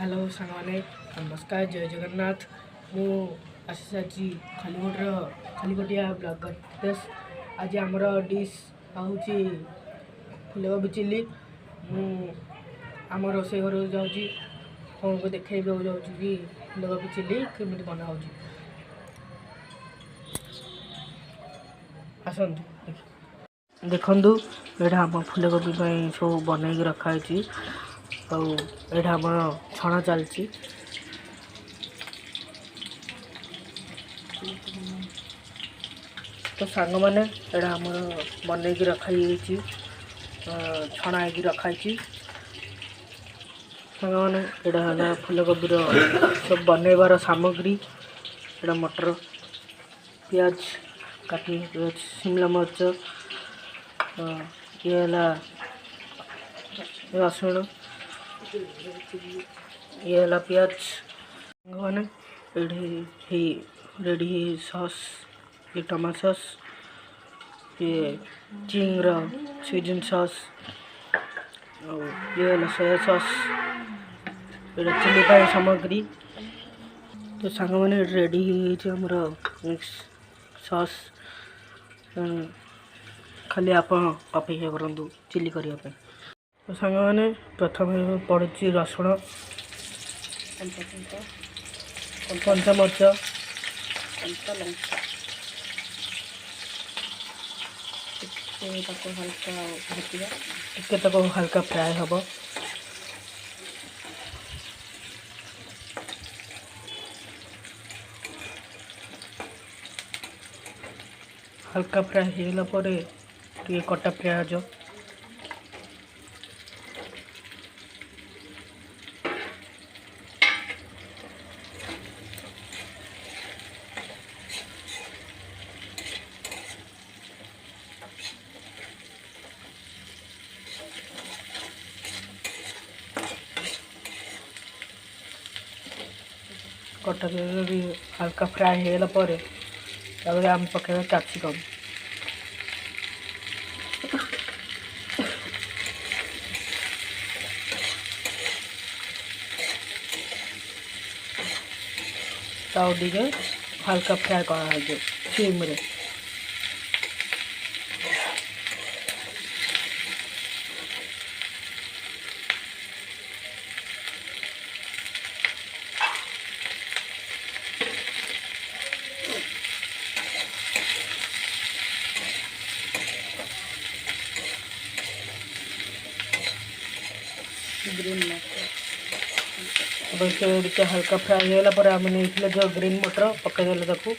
Hello सांगने नमस्कार जय जगन्नाथ मु आशीष खालीकोटिया ब्लॉगर देश आज आमर डिश हूँ फुलकोबी चिल्ली आम रोसे घर जाऊँगी कौन को देखे जाऊँ कि फुलकोबी चिल्ली केमी बना हो आसतु देखु ये आम फुलकोबी सब बनई रखाई आम छणा चलती तो सांग मैंने आम बनई रखाई छणा हो रखाई सांग मैंने यहाँ फुलकोबीर सब बनइबार सामग्री यहाँ मटर प्याज काटी शिमला मर्च ये रसुण ये है प्याज मैंने रेडी सॉस ये टमाटो सॉस ये चिंगर स्वीजन सॉस और ये है सोया सॉस ये चिल्ली पाई सामग्री तो सांग मैंने रेडी हमर मिक्स सॉस खाली आप अपेक्षा करूँ चिल्ली करने तो सांग मैंने प्रथम पड़ी रसुण कंचा मर्च हल्का हल्का फ्राए हम हल्का फ्राए होगा कटा प्याज कटा भी हल्का फ्राए होगा आम पकेबा कैप्सिकम हल्का फ्राए कर सिम रे हल्का फ्राए होगा आम नहीं जो ग्रीन मटर पकईदे ताकू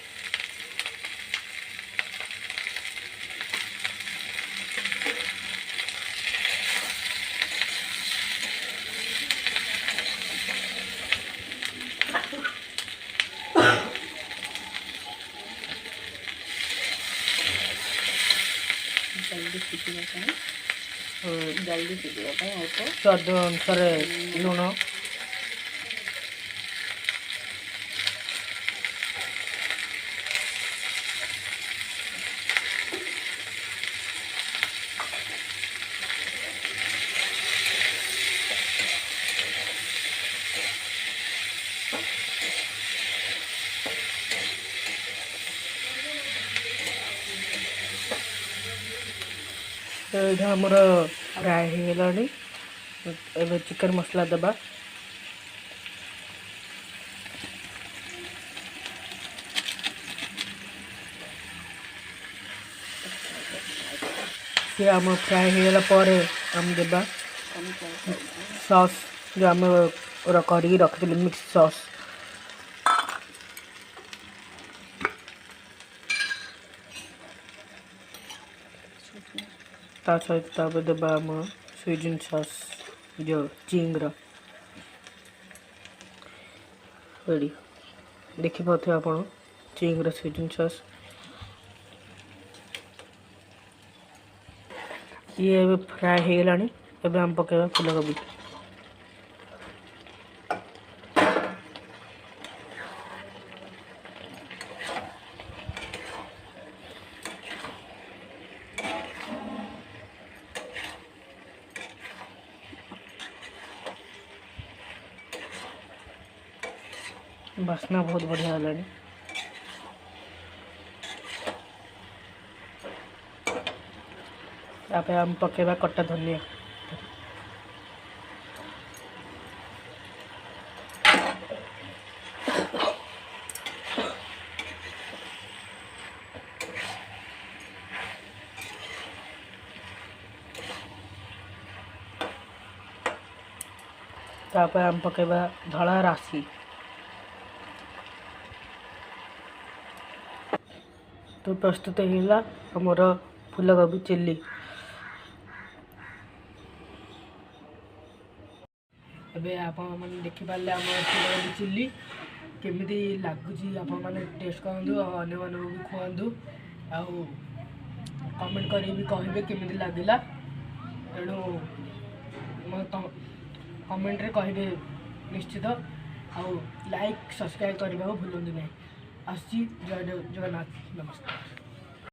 जल्दी सीधा स्वाद अनुसार लुण तो यहाँ आमर फ्राए होगलानी एवं चिकन मसला दबा सी आम फ्राए होगला आम देबा सॉस जो आम कर रखी मिक्स सॉस ता सहित देबा आम स्वीजन सॉस जो चिंगर रेडी देखी पाते आप चिंगर स्वीजन सॉस ये फ्राए होगलानी एवं आम पकेबा फुलकोबी बास्ना बहुत बढ़िया है। तापर हम पकेबा कटा धनिया। तापर हम पकेबा धड़ा राशि। तो प्रस्तुत होगा हमर फूलकोबी चिल्ली। एबे आपण मैंने देखिपारे आम फूलकोबी चिल्ली केमी लगुच आपने टेस्ट करूँ और अन्य मानक भी खुआंतु आउ कमेंट कर कहे केमी लगे तेणु कमेंट रे कहे निश्चित आउ लाइक सब्सक्राइब करने को भूलु नहीं। आसी जय जगन्नाथ नमस्कार।